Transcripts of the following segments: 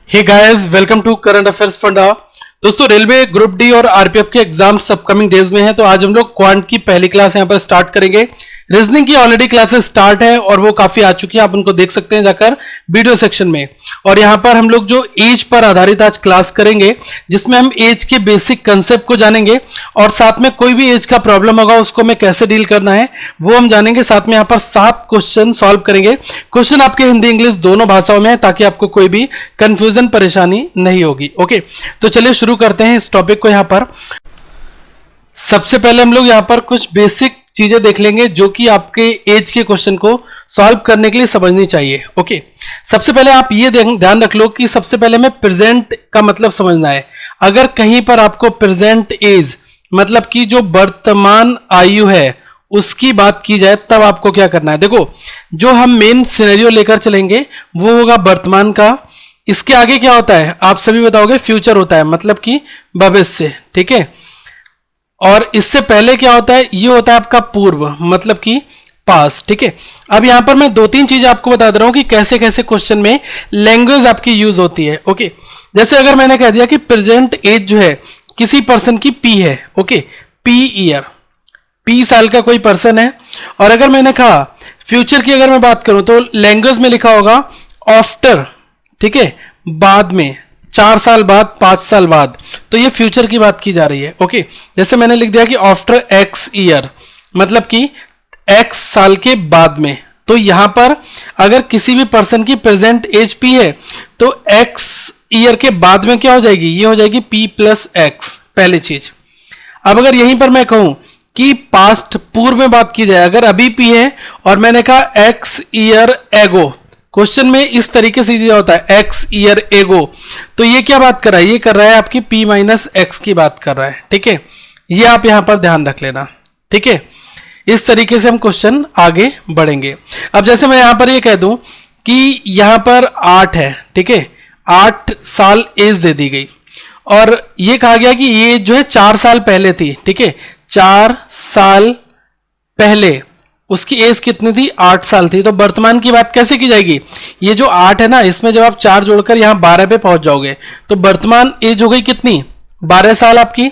Hey guys, welcome to current affairs funda. दोस्तों, railway group D और RPF के exams upcoming days में है, तो आज हम लोग क्वांट की पहली क्लास यहां पर स्टार्ट करेंगे। रीजनिंग की ऑलरेडी क्लासेस स्टार्ट है और वो काफी आ चुकी है, आप उनको देख सकते हैं जाकर वीडियो सेक्शन में। और यहां पर हम लोग जो एज पर आधारित आज क्लास करेंगे, जिसमें हम एज के बेसिक कंसेप्ट को जानेंगे और साथ में कोई भी एज का प्रॉब्लम होगा उसको हमें कैसे डील करना है वो हम जानेंगे। साथ में यहां पर 7 क्वेश्चन सॉल्व करेंगे। क्वेश्चन आपके हिंदी इंग्लिश दोनों भाषाओं में है, ताकि आपको कोई भी कंफ्यूजन परेशानी नहीं होगी। ओके, तो चलिए शुरू करते हैं इस टॉपिक को। यहां पर सबसे पहले हम लोग यहां पर कुछ बेसिक चीजें देख लेंगे जो कि आपके एज के क्वेश्चन को सॉल्व करने के लिए समझनी चाहिए। ओके, सबसे पहले आप ये ध्यान रख लो कि सबसे पहले हमें प्रेजेंट का मतलब समझना है। अगर कहीं पर आपको प्रेजेंट एज मतलब कि जो वर्तमान आयु है उसकी बात की जाए, तब आपको क्या करना है। देखो, जो हम मेन सिनेरियो लेकर चलेंगे वो होगा वर्तमान का। इसके आगे क्या होता है आप सभी बताओगे, फ्यूचर होता है, मतलब कि भविष्य। ठीक है, और इससे पहले क्या होता है, ये होता है आपका पूर्व, मतलब कि पास। ठीक है, अब यहां पर मैं 2-3 चीजें आपको बता दे रहा हूं कि कैसे कैसे क्वेश्चन में लैंग्वेज आपकी यूज होती है। ओके, जैसे अगर मैंने कह दिया कि प्रेजेंट एज जो है किसी पर्सन की पी है। ओके, पी ईयर, पी साल का कोई पर्सन है। और अगर मैंने कहा फ्यूचर की अगर मैं बात करूं तो लैंग्वेज में लिखा होगा आफ्टर। ठीक है, बाद में, 4 साल बाद, 5 साल बाद, तो ये फ्यूचर की बात की जा रही है। ओके, जैसे मैंने लिख दिया कि आफ्टर एक्स ईयर, मतलब कि एक्स साल के बाद में। तो यहां पर अगर किसी भी पर्सन की प्रेजेंट एज पी है तो एक्स ईयर के बाद में क्या हो जाएगी, ये हो जाएगी पी प्लस एक्स, पहली चीज। अब अगर यहीं पर मैं कहूं कि पास्ट, पूर्व में बात की जाए, अगर अभी पी है और मैंने कहा एक्स ईयर एगो, क्वेश्चन में इस तरीके से दिया होता है एक्स ईयर एगो, तो ये क्या बात कर रहा है, ये कर रहा है आपकी p माइनस एक्स की बात कर रहा है। ठीक है, ये आप यहां पर ध्यान रख लेना। ठीक है, इस तरीके से हम क्वेश्चन आगे बढ़ेंगे। अब जैसे मैं यहां पर ये कह दूं कि यहां पर 8 है। ठीक है, 8 साल एज दे दी गई और ये कहा गया कि ये जो है 4 साल पहले थी। ठीक है, 4 साल पहले उसकी एज कितनी थी, 8 साल थी। तो वर्तमान की बात कैसे की जाएगी, ये जो 8 है ना, इसमें जब आप 4 जोड़कर यहां 12 पे पहुंच जाओगे तो वर्तमान एज हो गई कितनी, 12 साल आपकी।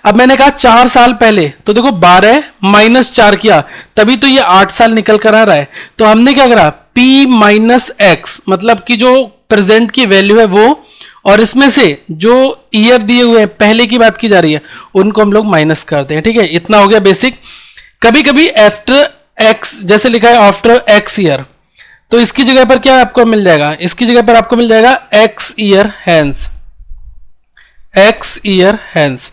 अब मैंने कहा 4 साल पहले, तो देखो 12 माइनस 4 किया, तभी तो ये 8 साल निकल कर आ रहा है। तो हमने क्या करा, p माइनस एक्स, मतलब कि जो प्रेजेंट की वैल्यू है वो, और इसमें से जो ईयर दिए हुए हैं पहले की बात की जा रही है उनको हम लोग माइनस करते हैं। ठीक है, इतना हो गया बेसिक। कभी कभी आफ्टर एक्स जैसे लिखा है आफ्टर एक्स ईयर, तो इसकी जगह पर क्या आपको मिल जाएगा, इसकी जगह पर आपको मिल जाएगा x year hence, x year hence,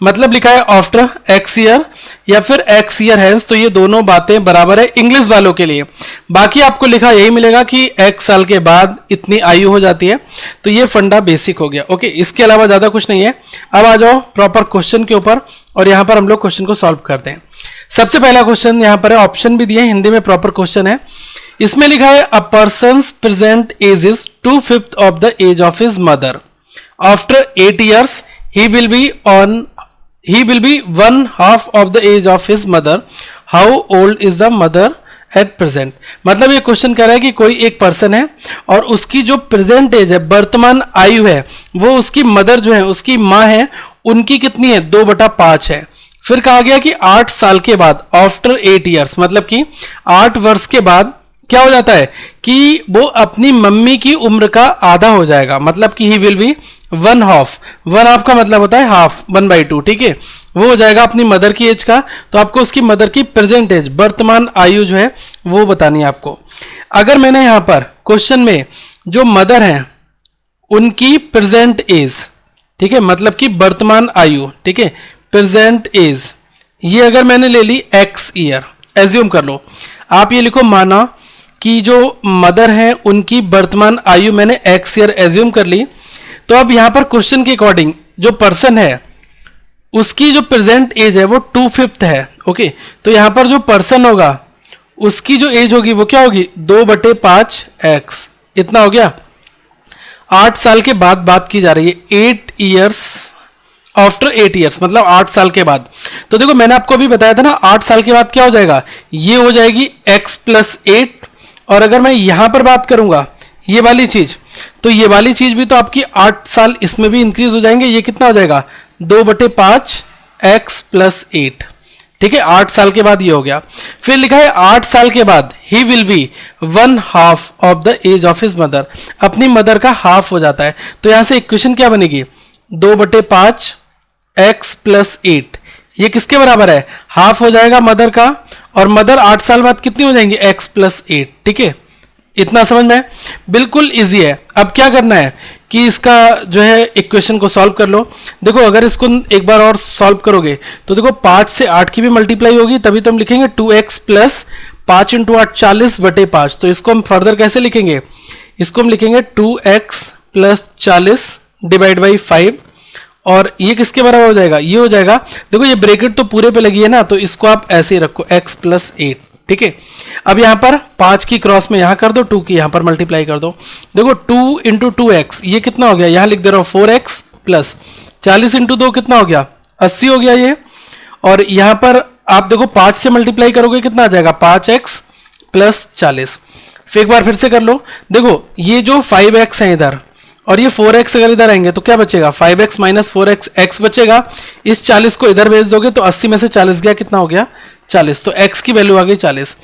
मतलब लिखा है आफ्टर एक्स ईयर या फिर एक्स ईयर हैंस। तो ये दोनों बातें बराबर है इंग्लिश वालों के लिए। बाकी आपको लिखा यही मिलेगा कि एक्स साल के बाद इतनी आयु हो जाती है। तो ये फंडा बेसिक हो गया। ओके, इसके अलावा ज्यादा कुछ नहीं है। अब आ जाओ प्रॉपर क्वेश्चन के ऊपर और यहां पर हम लोग क्वेश्चन को सॉल्व करते हैं। सबसे पहला क्वेश्चन यहां पर है, ऑप्शन भी दिए, हिंदी में प्रॉपर क्वेश्चन है। इसमें लिखा है a person present age is 2/5 of the age of his mother. After 8 years he will be 1/2 of the age of his mother. How old is the mother at present? मतलब ये question कह रहा है कि कोई एक पर्सन है और उसकी जो प्रेजेंट एज है, वर्तमान आयु है, वो उसकी मदर जो है, उसकी माँ है, उनकी कितनी है, 2/5 है। फिर कहा गया कि 8 साल के बाद, आफ्टर 8 years, मतलब कि 8 वर्ष के बाद क्या हो जाता है कि वो अपनी मम्मी की उम्र का आधा हो जाएगा, मतलब कि ही विल बी 1/2। 1/2 का मतलब होता है हाफ, 1/2। ठीक है, वो हो जाएगा अपनी मदर की एज का। तो आपको उसकी मदर की प्रेजेंट एज, वर्तमान आयु जो है वो बतानी है आपको। अगर मैंने यहां पर क्वेश्चन में जो मदर है उनकी प्रेजेंट एज, ठीक है, मतलब कि वर्तमान आयु, ठीक है, प्रेजेंट एज, ये अगर मैंने ले ली एक्स ईयर, एज्यूम कर लो, आप ये लिखो माना कि जो मदर है उनकी वर्तमान आयु मैंने एक्स ईयर एज्यूम कर ली। तो अब यहां पर क्वेश्चन के अकॉर्डिंग जो पर्सन है उसकी जो प्रेजेंट एज है वो 2/5 है। ओके, तो यहां पर जो पर्सन होगा उसकी जो एज होगी वो क्या होगी, 2/5 एक्स, इतना हो गया। 8 साल के बाद बात की जा रही है, 8 years, आफ्टर 8 years, मतलब 8 साल के बाद। तो देखो मैंने आपको अभी बताया था ना, 8 साल के बाद क्या हो जाएगा, ये हो जाएगी x + 8। और अगर मैं यहां पर बात करूंगा, ये वाली चीज, तो ये वाली चीज भी तो आपकी 8 साल इसमें भी इंक्रीज हो जाएंगे। ये कितना हो जाएगा 2/5 x + 8, ठीक है, 8 साल के बाद ये हो गया। फिर लिखा है 8 साल के बाद ही will be 1/2 of the age of his mother, अपनी मदर का हाफ हो जाता है। तो यहां से इक्वेशन क्या बनेगी 2/5 x + 8, ये किसके बराबर है, हाफ हो जाएगा मदर का, और मदर 8 साल बाद कितनी हो जाएंगी x + 8, ठीक है। इतना समझ में, बिल्कुल इजी है। अब क्या करना है कि इसका जो है इक्वेशन को सॉल्व कर लो। देखो अगर इसको एक बार और सॉल्व करोगे तो देखो 5 से 8 की भी मल्टीप्लाई होगी, तभी तो हम लिखेंगे 2x + 5 × 8 40/5। तो इसको हम फर्दर कैसे लिखेंगे, इसको हम लिखेंगे 2x + 40 / 5, और ये किसके बराबर हो जाएगा, ये हो जाएगा, देखो ये ब्रैकेट तो पूरे पे लगी है ना, तो इसको आप ऐसे ही रखो x + 8, ठीक है। अब यहां पर 5 की क्रॉस में यहां कर दो, 2 की यहां पर मल्टीप्लाई कर दो। देखो 2 × 2x ये कितना हो गया, यहां लिख दे रहा हूं 4x + 40 × 2 कितना हो गया 80 हो गया ये, और यहां पर आप देखो 5 से मल्टीप्लाई करोगे कितना आ जाएगा 5x + 40। फिर एक बार फिर से कर लो, देखो ये जो 5x है इधर और ये 4x अगर इधर आएंगे तो क्या बचेगा 5x - 4x x बचेगा। इस 40 को इधर भेज दोगे तो 80 में से 40 गया, कितना हो गया 40, तो x की वैल्यू आ गई 40।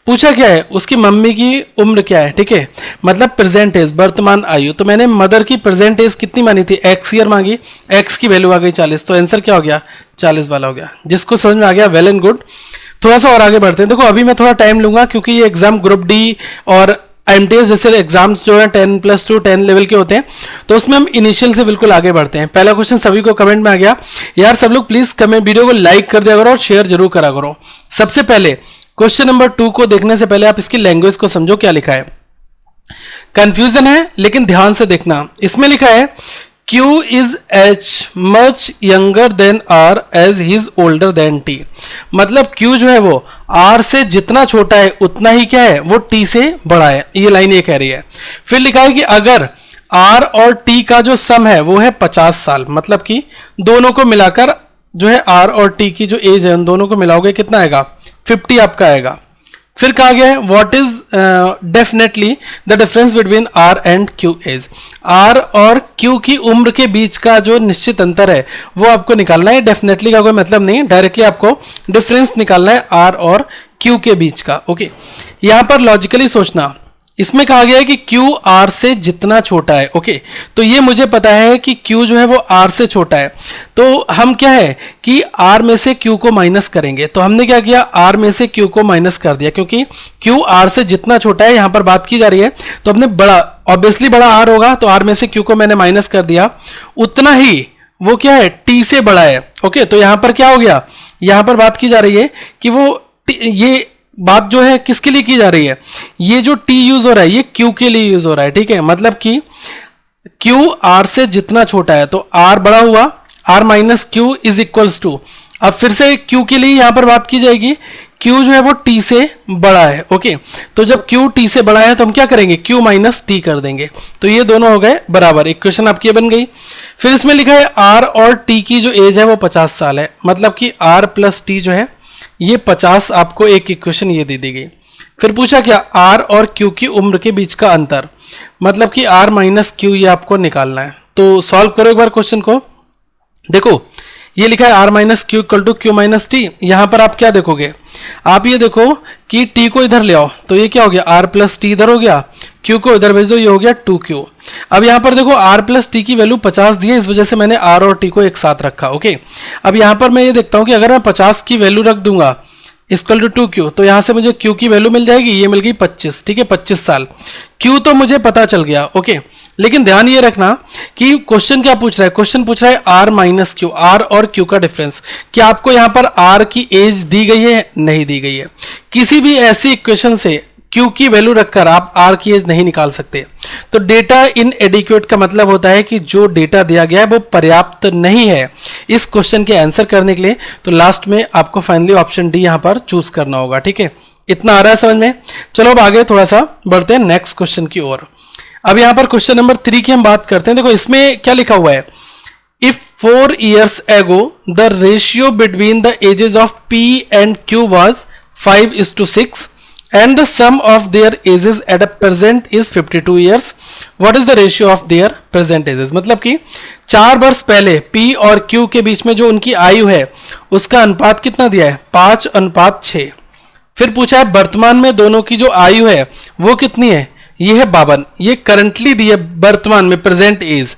पूछा क्या है, उसकी मम्मी की उम्र क्या है, ठीक है, मतलब प्रेजेंट एज, वर्तमान आयु। तो मैंने मदर की प्रेजेंट एज कितनी मानी थी, x ईयर मांगी, x की वैल्यू आ गई 40, तो आंसर क्या हो गया 40 वाला हो गया। जिसको समझ में आ गया वेल एंड गुड। थोड़ा सा और आगे बढ़ते हैं। देखो अभी मैं थोड़ा टाइम लूंगा क्योंकि ये एग्जाम ग्रुप डी और IMTS जैसे एग्जाम्स जो है 10+2 10 लेवल के होते हैं, तो उसमें हम इनिशियल से बिल्कुल आगे बढ़ते हैं। पहला क्वेश्चन सभी को कमेंट में आ गया यार, सब लोग प्लीज कमेंट वीडियो को लाइक कर दिया करो और शेयर जरूर करा करो। सबसे पहले क्वेश्चन नंबर 2 को देखने से पहले आप इसकी लैंग्वेज को समझो, क्या लिखा है। कंफ्यूजन है लेकिन ध्यान से देखना। इसमें लिखा है Q is H much younger than R as he is older than T, मतलब Q जो है वो R से जितना छोटा है उतना ही क्या है वो T से बड़ा है, ये लाइन ये कह रही है। फिर लिखा है कि अगर R और T का जो सम है वो है 50 साल, मतलब कि दोनों को मिलाकर जो है R और T की जो एज है उन दोनों को मिलाओगे कितना आएगा 50 आपका आएगा। फिर कहा गया है what is definitely the difference between R and Q is, R और क्यू की उम्र के बीच का जो निश्चित अंतर है वो आपको निकालना है। डेफिनेटली का कोई मतलब नहीं, डायरेक्टली आपको डिफरेंस निकालना है आर और क्यू के बीच का। ओके, यहां पर लॉजिकली सोचना, इसमें कहा गया है कि Q R से जितना छोटा है। ओके, तो ये मुझे पता है कि Q जो है वो R से छोटा है, तो हम क्या है कि R में से Q को माइनस करेंगे। तो हमने क्या किया, R में से Q को माइनस कर दिया, क्योंकि Q R से जितना छोटा है यहां पर बात की जा रही है, तो हमने बड़ा, ऑब्वियसली बड़ा R होगा, तो R में से Q को मैंने माइनस कर दिया, उतना ही वो क्या है T से बड़ा है। ओके, तो यहां पर क्या हो गया, यहां पर बात की जा रही है कि वो ये बात जो है किसके लिए की जा रही है, ये जो T यूज हो रहा है ये Q के लिए यूज हो रहा है। ठीक है, मतलब कि Q R से जितना छोटा है तो R बड़ा हुआ, R - Q is equals to, अब फिर से Q के लिए यहां पर बात की जाएगी, Q जो है वो T से बड़ा है। ओके, तो जब Q T से बड़ा है तो हम क्या करेंगे, Q - T कर देंगे, तो ये दोनों हो गए बराबर, इक्वेशन आपकी बन गई। फिर इसमें लिखा है R और T की जो एज है वो 50 साल है, मतलब कि R + T जो है ये 50, आपको एक इक्वेशन ये दे दी गई। फिर पूछा क्या, R और Q की उम्र के बीच का अंतर, मतलब कि R - Q ये आपको निकालना है। तो सॉल्व करो एक बार क्वेश्चन को। देखो ये लिखा है R - Q = Q - T, यहां पर आप क्या देखोगे, आप ये देखो कि T को इधर ले आओ तो ये क्या हो गया, R + T इधर हो गया, Q को इधर भेज दो, ये हो गया 2Q। अब यहां पर देखो R + T की वैल्यू 50 दी है, इस वजह से मैंने R और T को एक साथ रखा। ओके, अब यहां पर मैं ये देखता हूं कि अगर मैं 50 की वैल्यू रख दूंगा = 2Q, तो यहां से मुझे Q की वैल्यू मिल जाएगी, ये मिल गई 25। ठीक है, 25 साल। Q तो मुझे पता चल गया। ओके, लेकिन ध्यान ये रखना कि क्वेश्चन क्या पूछ रहा है, क्वेश्चन पूछ रहा है R - Q, R और Q का डिफरेंस। क्या आपको यहां पर R की एज दी गई है, नहीं दी गई है। किसी भी ऐसी इक्वेशन से Q की वैल्यू रखकर आप R की एज नहीं निकाल सकते। तो डेटा इनएडिक्वेट का मतलब होता है कि जो डेटा दिया गया है वो पर्याप्त नहीं है इस क्वेश्चन के आंसर करने के लिए। तो लास्ट में आपको फाइनली ऑप्शन डी यहां पर चूज करना होगा। ठीक है, इतना आ रहा है समझ में। चलो अब आगे थोड़ा सा बढ़ते हैं नेक्स्ट क्वेश्चन की ओर। अब यहां पर क्वेश्चन नंबर 3 की हम बात करते हैं। देखो इसमें क्या लिखा हुआ है, if 4 years ago the ratio between the ages of P and Q was 5:6, and the sum of their ages at a present is 52 years. What is the ratio of their present ages? मतलब कि 4 वर्ष पहले P और Q के बीच में जो उनकी आयु है उसका अनुपात कितना दिया है? 5:6। फिर पूछा है वर्तमान में दोनों की जो आयु है वो कितनी है? ये है 52। ये करंटली दी है वर्तमान में, प्रेजेंट एज।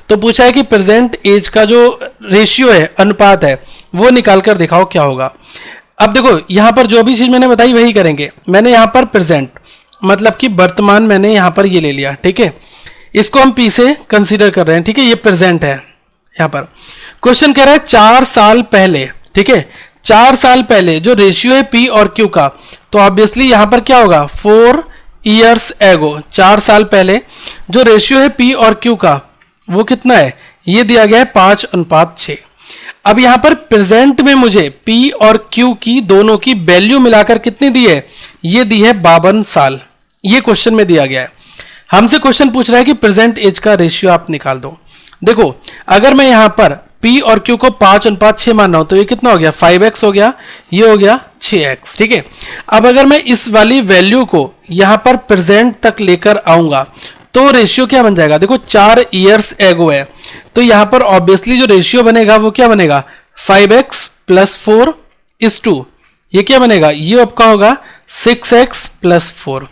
तो पूछा है कि प्रेजेंट एज का जो रेशियो है, अनुपात है, वो निकाल कर दिखाओ क्या होगा। अब देखो यहां पर जो भी चीज मैंने बताई वही करेंगे। मैंने यहां पर प्रेजेंट मतलब कि वर्तमान मैंने यहां पर ये ले लिया, ठीक है। इसको हम पी से कंसीडर कर रहे हैं, ठीक है। ये प्रेजेंट है। यहां पर क्वेश्चन कह रहा है 4 साल पहले, ठीक है। 4 साल पहले जो रेशियो है पी और क्यू का, तो ऑब्वियसली यहां पर क्या होगा? 4 ईयर्स एगो। 4 साल पहले जो रेशियो है पी और क्यू का वो कितना है? ये दिया गया है 5:6। अब यहां पर प्रेजेंट में मुझे P और Q की दोनों की वैल्यू मिलाकर कितनी दी है? ये दी है 52 साल। ये क्वेश्चन में दिया गया है। हमसे क्वेश्चन पूछ रहा है कि प्रेजेंट एज का रेशियो आप निकाल दो। देखो अगर मैं यहां पर P और Q को 5:6 मान रहा हूं तो ये कितना हो गया? 5x हो गया, ये हो गया 6x, ठीक है। अब अगर मैं इस वाली वैल्यू को यहां पर प्रेजेंट तक लेकर आऊंगा तो रेशियो क्या बन जाएगा? देखो 4 ईयर्स एगो है, तो यहां पर ऑब्वियसली जो रेशियो बनेगा वो क्या बनेगा? 5x + 4:2। ये क्या बनेगा? ये आपका होगा 6x + 4।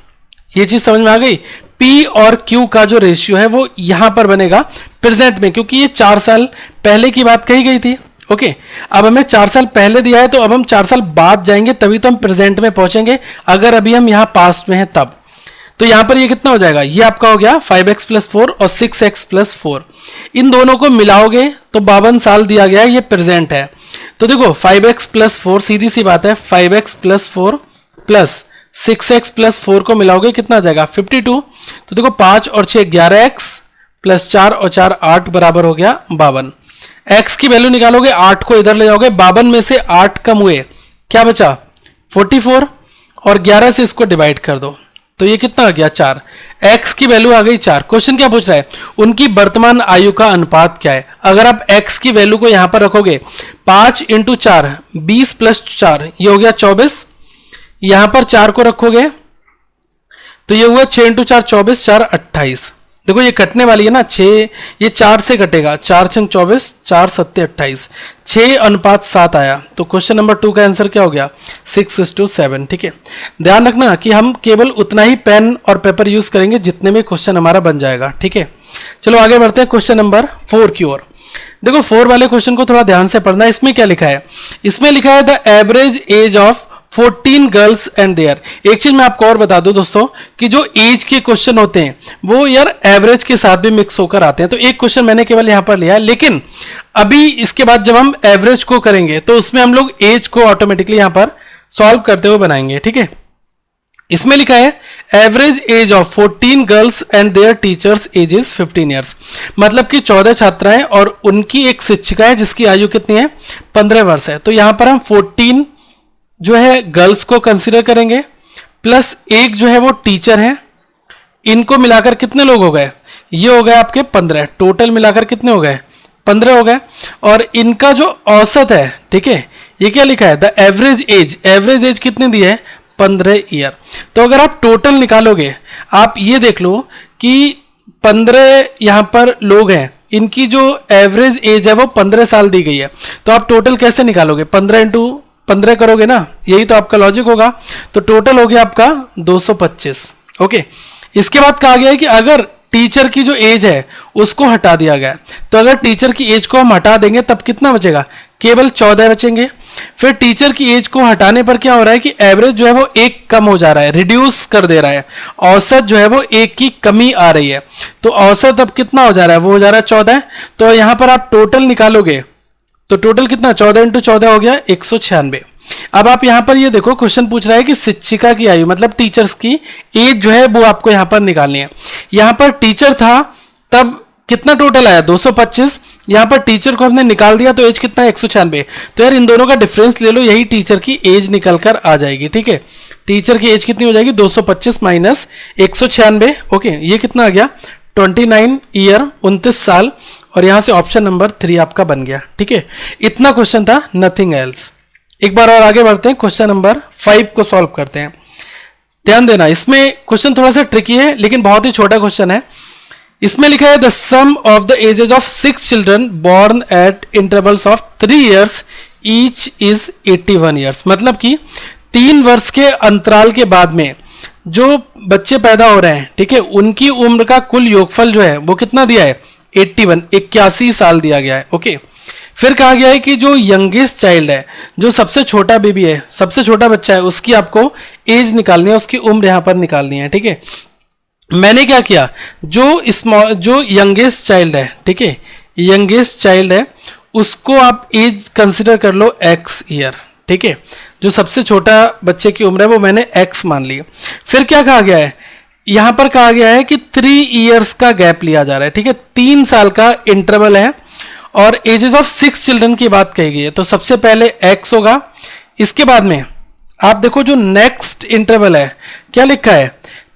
ये चीज समझ में आ गई? P और Q का जो रेशियो है वो यहां पर बनेगा प्रेजेंट में, क्योंकि ये 4 साल पहले की बात कही गई थी। ओके, अब हमें 4 साल पहले दिया है तो अब हम 4 साल बाद जाएंगे तभी तो हम प्रेजेंट में पहुंचेंगे। अगर अभी हम यहां पास्ट में हैं तब तो यहां पर ये कितना हो जाएगा? ये आपका हो गया 5x + 4 और 6x + 4। इन दोनों को मिलाओगे तो 52 साल दिया गया है, ये प्रेजेंट है। तो देखो 5x + 4 सीधी सी बात है, 5x + 4 + 6x + 4 को मिलाओगे कितना आ जाएगा? 52। तो देखो 5 और 6 11x + 4 और 4 8 बराबर हो गया 52। x की वैल्यू निकालोगे, 8 को इधर ले जाओगे, 52 में से 8 कम हुए, क्या बचा? 44, और 11 से इसको डिवाइड कर दो तो ये कितना आ गया? 4। x की वैल्यू आ गई 4। क्वेश्चन क्या पूछ रहा है? उनकी वर्तमान आयु का अनुपात क्या है? अगर आप x की वैल्यू को यहां पर रखोगे, 5 × 4 20 + 4 ये हो गया 24। यहां पर 4 को रखोगे तो ये हुआ 6 × 4 24, 4 28। देखो ये कटने वाली है ना, 6 ये 4 से कटेगा, 4 × 24 4 7 28, 6:7 आया। तो क्वेश्चन नंबर 2 का आंसर क्या हो गया? 6:7, ठीक है। ध्यान रखना कि हम केवल उतना ही पेन और पेपर यूज करेंगे जितने में क्वेश्चन हमारा बन जाएगा, ठीक है। चलो आगे बढ़ते हैं क्वेश्चन नंबर 4 की ओर। देखो 4 वाले क्वेश्चन को थोड़ा ध्यान से पढ़ना है। इसमें क्या लिखा है? इसमें लिखा है the average age of 14 girls and their. एक चीज मैं आपको और बता दूं दोस्तों कि जो एज के क्वेश्चन होते हैं वो यार एवरेज के साथ भी मिक्स होकर आते हैं। तो एक क्वेश्चन मैंने केवल यहां पर लिया है, लेकिन अभी इसके बाद जब हम एवरेज को करेंगे तो उसमें हम लोग एज को ऑटोमेटिकली यहां पर सॉल्व करते हुए बनाएंगे, ठीक है। इसमें लिखा है average age of 14 girls and their teachers age is 15 years. मतलब कि 14 छात्राएं और उनकी एक शिक्षिका है जिसकी आयु कितनी है? 15 वर्ष है। तो यहां पर हम 14 जो है गर्ल्स को कंसीडर करेंगे प्लस एक जो है वो टीचर है। इनको मिलाकर कितने लोग हो गए? ये हो गए आपके 15। टोटल मिलाकर कितने हो गए? 15 हो गए। और इनका जो औसत है, ठीक है, ये क्या लिखा है? The average as. Average age कितनी दी है? 15 ईयर। तो अगर आप टोटल निकालोगे, आप ये देख लो कि 15 यहां पर लोग हैं, इनकी जो एवरेज एज है वो 15 साल दी गई है। तो आप टोटल कैसे निकालोगे? 15 × 15 करोगे ना, यही तो आपका लॉजिक होगा। तो टोटल हो गया आपका 225। ओके, इसके बाद कहा गया है कि अगर टीचर की जो एज है उसको हटा दिया गया, तो अगर टीचर की एज को हम हटा देंगे तब कितना बचेगा? केवल 14 बचेंगे। फिर टीचर की एज को हटाने पर क्या हो रहा है कि एवरेज जो है वो 1 कम हो जा रहा है, रिड्यूस कर दे रहा है। औसत जो है वो 1 की कमी आ रही है। तो औसत अब कितना हो जा रहा है? वो हो जा रहा है 14। तो यहां पर आप टोटल निकालोगे तो टोटल कितना? 14 × 14 हो गया 196। अब आप यहां पर ये देखो क्वेश्चन पूछ रहा है कि शिक्षिका की आयु मतलब टीचर्स की एज जो है वो आपको यहां पर निकालनी है। यहां पर टीचर था तब कितना टोटल आया? 225। यहां पर टीचर को हमने निकाल दिया तो एज कितना है? 196। तो यार इन दोनों का डिफरेंस ले लो, यही टीचर की एज निकल कर आ जाएगी, ठीक है। टीचर की एज कितनी हो जाएगी? 225 माइनस 196। ओके, ये कितना आ गया? 29 ईयर, 29 साल। और यहां से ऑप्शन नंबर 3 आपका बन गया, ठीक है। इतना क्वेश्चन था, नथिंग एल्स। एक बार और आगे बढ़ते हैं, क्वेश्चन नंबर 5 को सॉल्व करते हैं। ध्यान देना, इसमें क्वेश्चन थोड़ा सा ट्रिकी है लेकिन बहुत ही छोटा क्वेश्चन है। इसमें लिखा है the sum of the ages of 6 children born at intervals of 3 years each is 81 years। मतलब कि 3 वर्ष के अंतराल के बाद में जो बच्चे पैदा हो रहे हैं, ठीक है, उनकी उम्र का कुल योगफल जो है वो कितना दिया है, 81 साल दिया गया है। ओके, फिर कहा गया है कि जो यंगेस्ट चाइल्ड है, जो सबसे छोटा बेबी है, सबसे छोटा बच्चा है, उसकी आपको एज निकालनी है, उसकी उम्र यहां पर निकालनी है। ठीक है, मैंने क्या किया, जो यंगेस्ट चाइल्ड है, ठीक है, यंगेस्ट चाइल्ड है, उसको आप एज कंसिडर कर लो x ईयर। ठीक है, जो सबसे छोटा बच्चे की उम्र है वो मैंने x मान ली। फिर क्या कहा गया है, यहां पर कहा गया है कि 3 years का गैप लिया जा रहा है। ठीक है, 3 साल का इंटरवल है और एजेस ऑफ 6 चिल्ड्रन की बात कही गई है, तो सबसे पहले x होगा। इसके बाद में आप देखो जो नेक्स्ट इंटरवल है क्या लिखा है,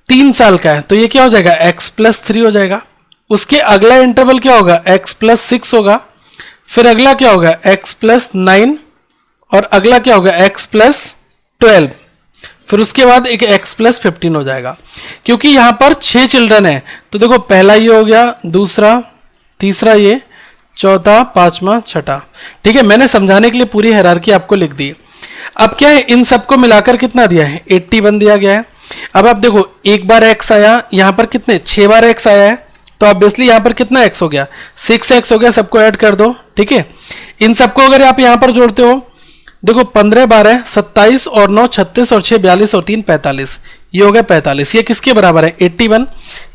3 साल का है, तो ये क्या हो जाएगा, x + 3 हो जाएगा। उसके अगला इंटरवल क्या होगा, x + 6 होगा। फिर अगला क्या होगा, x + 9 और अगला क्या होगा, x + 12। फिर उसके बाद एक x + 15 हो जाएगा। क्योंकि यहां पर 6 चिल्ड्रन है तो देखो पहला ये हो गया, दूसरा, तीसरा ये, चौथा, पांचवा, छठा। ठीक है, मैंने समझाने के लिए पूरी हायरार्की आपको लिख दी। अब क्या है, इन सबको मिलाकर कितना दिया है, 81 दिया गया है। अब आप देखो एक बार x आया, यहां पर कितने 6 बार x आया है, तो ऑब्वियसली यहां पर कितना x हो गया, 6x हो गया। सबको ऐड कर दो। ठीक है, इन सबको अगर आप यहां पर जोड़ते हो, देखो 15 12 27 और 9 36 और 6 42 और 3 45, ये हो गया 45। ये किसके बराबर है, 81।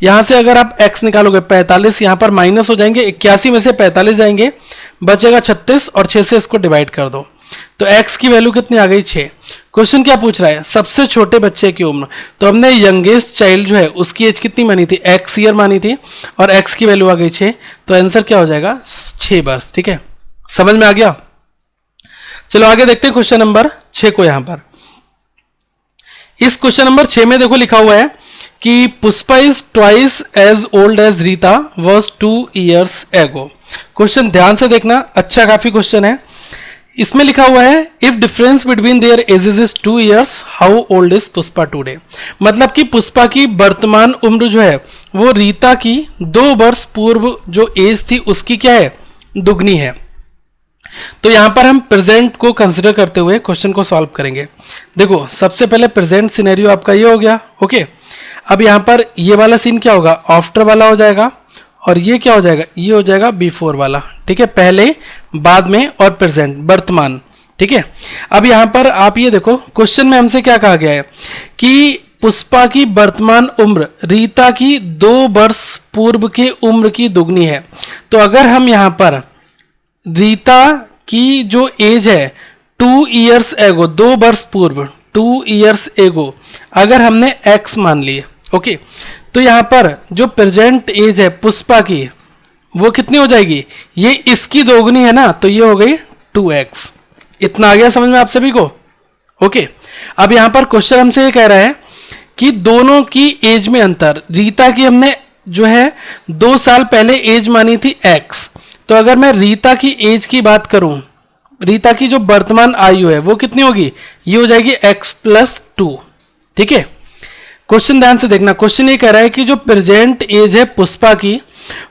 यहां से अगर आप x निकालोगे 45, यहां पर माइनस हो जाएंगे, 81 में से 45 जाएंगे, बचेगा 36 और 6 से इसको डिवाइड कर दो, तो x की वैल्यू कितनी आ गई, 6। क्वेश्चन क्या पूछ रहा है, सबसे छोटे बच्चे की उम्र, तो हमने यंगेस्ट चाइल्ड जो है उसकी एज कितनी मानी थी, x ईयर मानी थी, और x की वैल्यू आ गई 6, तो आंसर क्या हो जाएगा, 6 वर्ष। ठीक है, समझ में आ गया। चलो आगे देखते हैं क्वेश्चन नंबर 6 को। यहां पर इस क्वेश्चन नंबर 6 में देखो लिखा हुआ है कि Pushpa is twice as old as Rita was 2 years ago। Question ध्यान से देखना, अच्छा काफी क्वेश्चन है। इसमें लिखा हुआ है if difference between their edges is 2 years how old is Pushpa today. मतलब कि पुष्पा की वर्तमान उम्र जो है वो रीता की 2 वर्ष पूर्व जो एज थी उसकी क्या है, दुगनी है। तो यहां पर हम प्रेजेंट को कंसीडर करते हुए क्वेश्चन को सॉल्व करेंगे। देखो सबसे पहले प्रेजेंट सिनेरियो आपका ये हो गया। ओके, अब यहां पर ये वाला सीन क्या होगा, आफ्टर वाला हो जाएगा, और ये क्या हो जाएगा, ये हो जाएगा बिफोर वाला। ठीक है, पहले, बाद में और प्रेजेंट, वर्तमान। ठीक है, अब यहां पर आप ये देखो क्वेश्चन में हमसे क्या कहा गया है कि पुष्पा की वर्तमान उम्र रीता की 2 वर्ष पूर्व के उम्र की दुगनी है। तो अगर हम यहां पर रीता की जो एज है 2 years ago, 2 वर्ष पूर्व, 2 years ago, अगर हमने x मान ली, ओके, तो यहां पर जो प्रेजेंट एज है पुष्पा की वो कितनी हो जाएगी, ये इसकी दोगुनी है ना, तो ये हो गई 2x। इतना आ गया समझ में आप सभी को। ओके, अब यहां पर क्वेश्चन हमसे ये कह रहा है कि दोनों की एज में अंतर, रीता की हमने जो है 2 साल पहले एज मानी थी x, तो अगर मैं रीता की एज की बात करूं, रीता की जो वर्तमान आयु है वो कितनी होगी, ये हो जाएगी x + 2। ठीक है, क्वेश्चन ध्यान से देखना, क्वेश्चन ये कह रहा है कि जो प्रेजेंट एज है पुष्पा की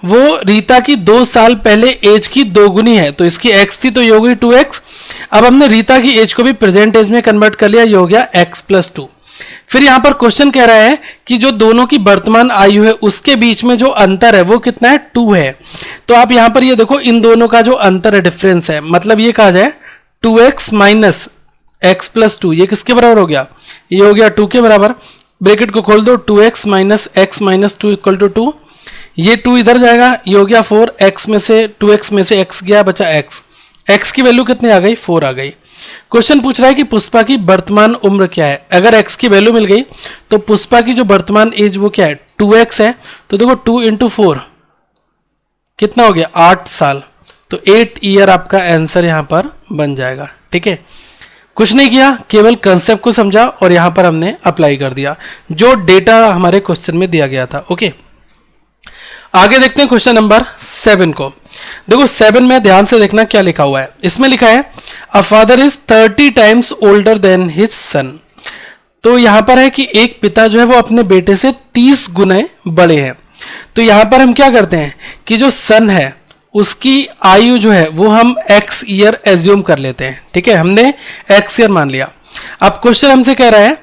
वो रीता की 2 साल पहले एज की दोगुनी है, तो इसकी x थी तो ये हो गई 2x। अब हमने रीता की एज को भी प्रेजेंट एज में कन्वर्ट कर लिया, ये हो गया x + 2। फिर यहां पर क्वेश्चन कह रहा है कि जो दोनों की वर्तमान आयु है उसके बीच में जो अंतर है वो कितना है, 2 है। तो आप यहां पर ये देखो इन दोनों का जो अंतर है, डिफरेंस है, मतलब ये कहा जाए 2x - x + 2, ये किसके बराबर हो गया, ये हो गया 2 के बराबर। ब्रैकेट को खोल दो, 2x - x - 2 = 2, ये 2 इधर जाएगा, ये हो गया 4, x में से 2x में से x गया, बचा x। x की वैल्यू कितनी आ गई, 4 आ गई। क्वेश्चन पूछ रहा है कि पुष्पा की वर्तमान उम्र क्या है। अगर x की वैल्यू मिल गई तो पुष्पा की जो वर्तमान एज वो क्या है, 2x है, तो देखो 2 × 4 कितना हो गया, 8 साल, तो 8 ईयर आपका आंसर यहां पर बन जाएगा। ठीक है, कुछ नहीं किया, केवल कंसेप्ट को समझा और यहां पर हमने अप्लाई कर दिया जो डेटा हमारे क्वेश्चन में दिया गया था। ओके, आगे देखते हैं क्वेश्चन नंबर 7 को। देखो 7 में ध्यान से देखना क्या लिखा हुआ है। इसमें लिखा है a father is 30 times older than his son. तो यहां पर है कि एक पिता जो है वो अपने बेटे से 30 गुने बड़े हैं। तो यहां पर हम क्या करते हैं कि जो सन है उसकी आयु जो है वो हम x ईयर एज्यूम कर लेते हैं। ठीक है, हमने x ईयर मान लिया। अब क्वेश्चन हमसे कह रहा है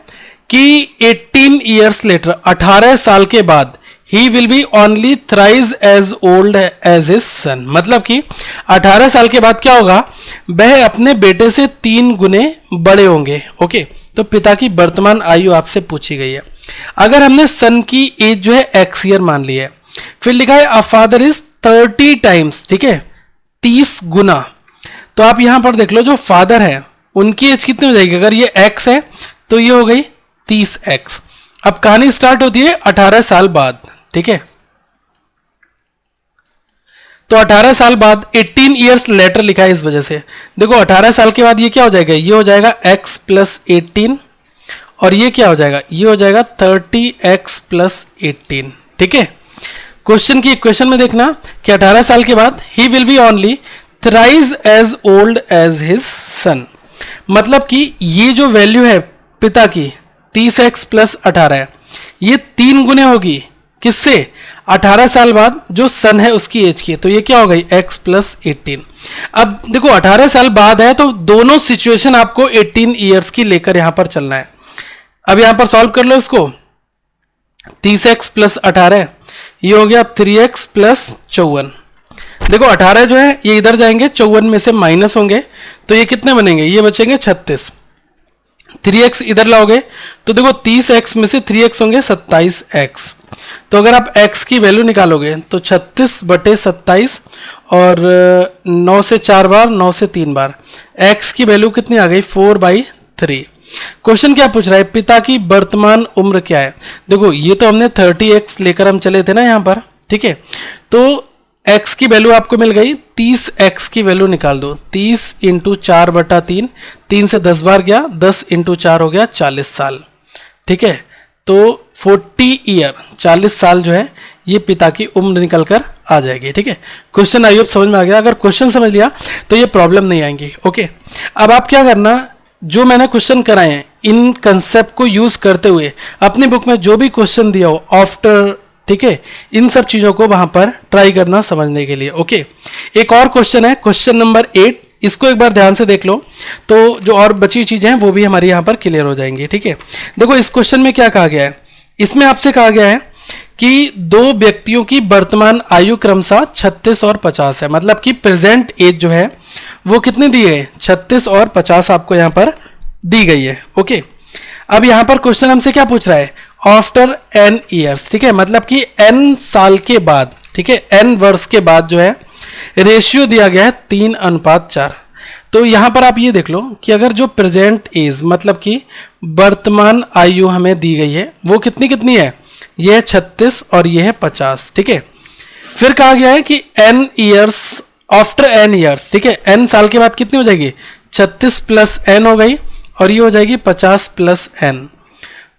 कि 18 ईयर्स लेटर, 18 साल के बाद ही will be only thrice as old as his son. मतलब कि 18 साल के बाद क्या होगा, वह अपने बेटे से 3 गुने बड़े होंगे। ओके, तो पिता की वर्तमान आयु आपसे पूछी गई है। अगर हमने सन की एज जो है x ईयर मान ली है, फिर लिखा है अ फादर इज 30 टाइम्स, ठीक है, 30 गुना। तो आप यहां पर देख लो जो फादर है उनकी एज कितनी हो जाएगी, अगर ये x है तो ये हो गई 30x। अब कहानी स्टार्ट होती है 18 साल बाद। ठीक है, तो 18 साल बाद 18 ईयर्स लेटर लिखा है इस वजह से। देखो 18 साल के बाद ये क्या हो जाएगा, ये हो जाएगा x प्लस 18 और ये क्या हो जाएगा, ये हो जाएगा 30x प्लस 18। ठीक है, क्वेश्चन की इक्वेशन में देखना कि 18 साल के बाद ही will be only thrice as old as his son. मतलब कि ये जो वैल्यू है पिता की 30x प्लस 18 है, ये 3 गुने होगी किससे, 18 साल बाद जो सन है उसकी एज की। तो ये क्या हो गई x प्लस 18। अब देखो 18 साल बाद है तो दोनों सिचुएशन आपको 18 ईयर्स की लेकर यहां पर चलना है। अब यहां पर सॉल्व कर लो इसको, 30x प्लस 18, ये हो गया 3x प्लस 54। देखो 18 जो है ये इधर जाएंगे, 54 में से माइनस होंगे तो ये कितने बनेंगे, ये बचेंगे 36। 3x इधर लाओगे तो देखो 30x में से 3x होंगे 27x। तो अगर आप x की वैल्यू निकालोगे तो 36 बटे 27 और 9 से 4 बार, 9 से 3 बार, x की वैल्यू कितनी आ गई 4/3। क्वेश्चन क्या पूछ रहा है, पिता की वर्तमान उम्र क्या है। देखो ये तो हमने 30x लेकर हम चले थे ना यहाँ पर। ठीक है, तो x की वैल्यू आपको मिल गई, 30x की वैल्यू निकाल दो, 30 इंटू 4/3, 3 से 10 बार गया, 10 इंटू 4 हो गया 40 साल। ठीक है, तो 40 ईयर, 40 साल जो है ये पिता की उम्र निकल कर आ जाएगी। ठीक है, क्वेश्चन आई होप समझ में आ गया। अगर क्वेश्चन समझ लिया तो ये प्रॉब्लम नहीं आएंगी। ओके, अब आप क्या करना, जो मैंने क्वेश्चन कराए हैं इन कंसेप्ट को यूज करते हुए अपनी बुक में जो भी क्वेश्चन दिया हो आफ्टर, ठीक है, इन सब चीजों को वहां पर ट्राई करना समझने के लिए। ओके, एक और क्वेश्चन है, क्वेश्चन नंबर 8, इसको एक बार ध्यान से देख लो तो जो और बची चीजें हैं वो भी हमारी यहां पर क्लियर हो जाएंगी। ठीक है, देखो इस क्वेश्चन में क्या कहा गया है, इसमें आपसे कहा गया है कि दो व्यक्तियों की वर्तमान आयु क्रमशः 36 और 50 है। मतलब कि प्रेजेंट एज जो है वो कितनी दी है, 36 और 50 आपको यहां पर दी गई है। ओके, अब यहां पर क्वेश्चन हमसे क्या पूछ रहा है, आफ्टर n ईयर्स। ठीक है, मतलब कि n साल के बाद, ठीक है, n वर्ष के बाद जो है रेशियो दिया गया है 3:4। तो यहां पर आप ये देख लो कि अगर जो प्रेजेंट एज मतलब कि वर्तमान आयु हमें दी गई है वो कितनी कितनी है, ये है 36 और ये है 50। ठीक है, फिर कहा गया है कि n years, after n years, ठीक है, n साल के बाद कितनी हो जाएगी, 36 प्लस n हो गई और ये हो जाएगी 50 प्लस n।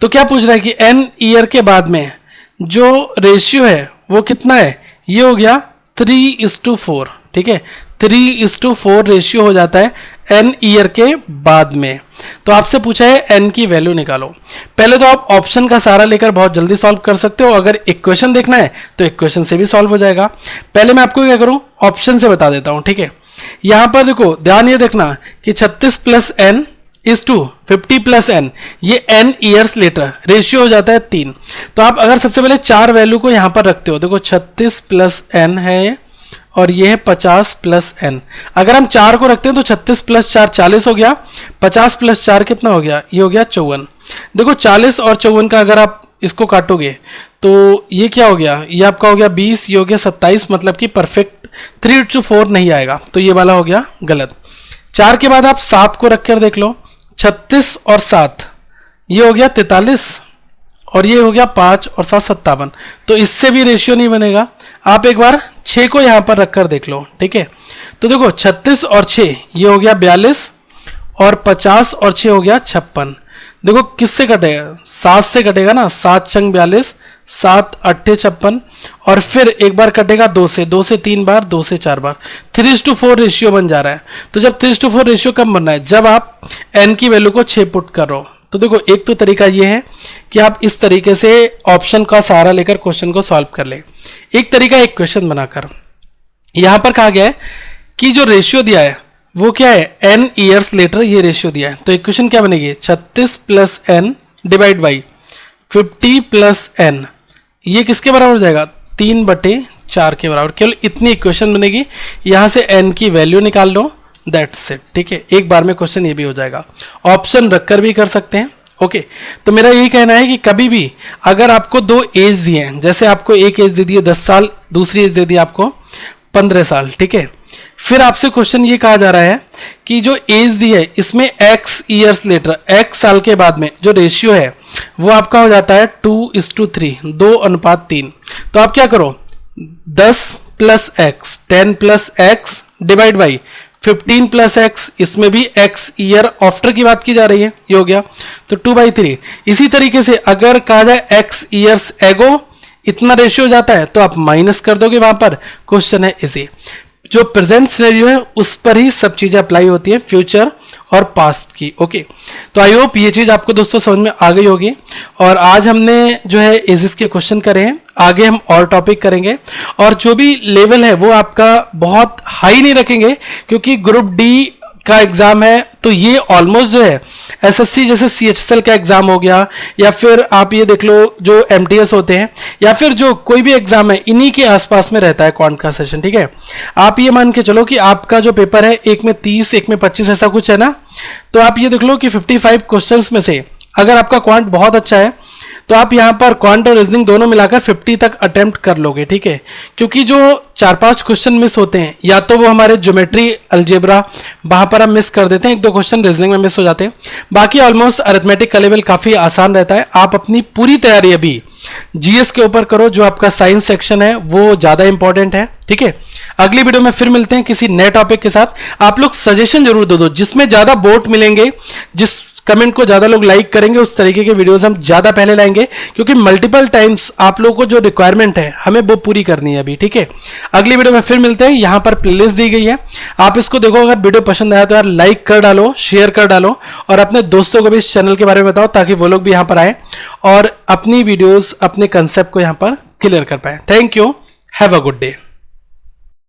तो क्या पूछ रहा है कि n ईयर के बाद में जो रेशियो है वो कितना है, ये हो गया 3:4। ठीक है, 3:4 रेशियो हो जाता है n ईयर के बाद में। तो आपसे पूछा है n की वैल्यू निकालो। पहले तो आप ऑप्शन का सहारा लेकर बहुत जल्दी सॉल्व कर सकते हो, अगर इक्वेशन देखना है तो इक्वेशन से भी सॉल्व हो जाएगा। पहले मैं आपको क्या करूं, ऑप्शन से बता देता हूं। ठीक है, यहां पर देखो ध्यान ये देखना कि 36 plus n is to 50 plus n, ये n ईयर्स लेटर रेशियो हो जाता है 3। तो आप अगर सबसे पहले 4 वैल्यू को यहां पर रखते हो, देखो 36 प्लस n है और ये है 50 प्लस n। अगर हम 4 को रखते हैं तो 36 प्लस 4 40 हो गया, 50 प्लस 4 कितना हो गया, ये हो गया 54। देखो 40 और 54 का अगर आप इसको काटोगे तो ये क्या हो गया, ये आपका हो गया 20, ये हो गया 27। मतलब कि परफेक्ट 3:4 नहीं आएगा, तो ये वाला हो गया गलत। 4 के बाद आप 7 को रखकर देख लो, 36 और 7 ये हो गया 43 और ये हो गया 5 और 7 57। तो इससे भी रेशियो नहीं बनेगा। आप एक बार 6 को यहां पर रखकर देख लो। ठीक है, तो देखो 36 और 6 ये हो गया 42 और 50 और 6 हो गया 56। देखो किससे कटेगा, 7 से कटेगा ना, 7 छंग 42, 7 8 56 और फिर एक बार कटेगा 2 से, 2 से 3 बार, 2 से 4 बार, 3:4 रेशियो बन जा रहा है। तो जब 3:4 रेशियो कब बनना है, जब आप n की वैल्यू को 6 पुट करो। तो देखो एक तो तरीका ये है कि आप इस तरीके से ऑप्शन का सहारा लेकर क्वेश्चन को सॉल्व कर ले। एक तरीका एक क्वेश्चन बनाकर, यहां पर कहा गया है कि जो रेशियो दिया है वो क्या है, n ईयर्स लेटर ये रेशियो दिया है। तो इक्वेशन क्या बनेगी, 36 plus n divide by 50 plus n, ये किसके बराबर हो जाएगा, 3/4 के बराबर। केवल इतनी इक्वेशन बनेगी, यहां से n की वैल्यू निकाल लो, दैट्स इट। ठीक है, एक बार में क्वेश्चन ये भी हो जाएगा। ऑप्शन रखकर भी कर सकते हैं। ओके, तो मेरा यही कहना है कि कभी भी अगर आपको दो एज दिए हैं, जैसे आपको एक एज दे दी है 10 साल, दूसरी एज दे दी आपको 15 साल, ठीक है, फिर आपसे क्वेश्चन ये कहा जा रहा है कि जो एज दी है इसमें x ईयर्स लेटर, x साल के बाद में जो रेशियो है वो आपका हो जाता है 2:3, 2:3। तो आप क्या करो, 10 plus x, 10 plus x divide by 15 plus x, इसमें भी x ईयर आफ्टर की बात की जा रही है, ये हो गया, तो 2/3। इसी तरीके से अगर कहा जाए x ईयर्स एगो, इतना रेशियो हो जाता है तो आप माइनस कर दोगे, वहां पर क्वेश्चन है इजी। जो प्रेजेंट सिनेरियो है उस पर ही सब चीजें अप्लाई होती है, फ्यूचर और पास्ट की। ओके, तो आई होप ये चीज आपको दोस्तों समझ में आ गई होगी। और आज हमने जो है एजिस के क्वेश्चन करे हैं, आगे हम और टॉपिक करेंगे। और जो भी लेवल है वो आपका बहुत हाई नहीं रखेंगे, क्योंकि ग्रुप डी का एग्जाम है, तो ये ऑलमोस्ट जो है एसएससी जैसे CHSL का एग्जाम हो गया, या फिर आप ये देख लो जो MTS होते हैं, या फिर जो कोई भी एग्जाम है, इन्हीं के आसपास में रहता है क्वांट का सेशन। ठीक है, आप ये मान के चलो कि आपका जो पेपर है एक में 30, एक में 25 ऐसा कुछ है ना, तो आप ये देख लो कि 55 क्वेश्चंस में से अगर आपका क्वांट बहुत अच्छा है तो आप यहाँ पर क्वांट और रीजनिंग दोनों मिलाकर 50 तक अटेम्प्ट कर लोगे। ठीक है, क्योंकि जो 4-5 क्वेश्चन मिस होते हैं, या तो वो हमारे ज्योमेट्री अलजेब्रा वहां पर हम मिस कर देते हैं, 1-2 क्वेश्चन रीजनिंग में मिस हो जाते हैं, बाकी ऑलमोस्ट अरिथमेटिक का लेवल काफी आसान रहता है। आप अपनी पूरी तैयारी अभी जीएस के ऊपर करो, जो आपका साइंस सेक्शन है वो ज्यादा इंपॉर्टेंट है। ठीक है, अगली वीडियो में फिर मिलते हैं किसी नए टॉपिक के साथ। आप लोग सजेशन जरूर दो, जिसमें ज्यादा वोट मिलेंगे, जिस कमेंट को ज्यादा लोग लाइक करेंगे, उस तरीके के वीडियोस हम ज्यादा पहले लाएंगे, क्योंकि मल्टीपल टाइम्स आप लोगों को जो रिक्वायरमेंट है हमें वो पूरी करनी है अभी। ठीक है, अगली वीडियो में फिर मिलते हैं। यहां पर प्लेलिस्ट दी गई है, आप इसको देखो। अगर वीडियो पसंद आया तो यार लाइक कर डालो, शेयर कर डालो, और अपने दोस्तों को भी इस चैनल के बारे में बताओ, ताकि वो लोग भी यहां पर आए और अपनी वीडियोस, अपने कंसेप्ट को यहां पर क्लियर कर पाए। Thank you, have a good day.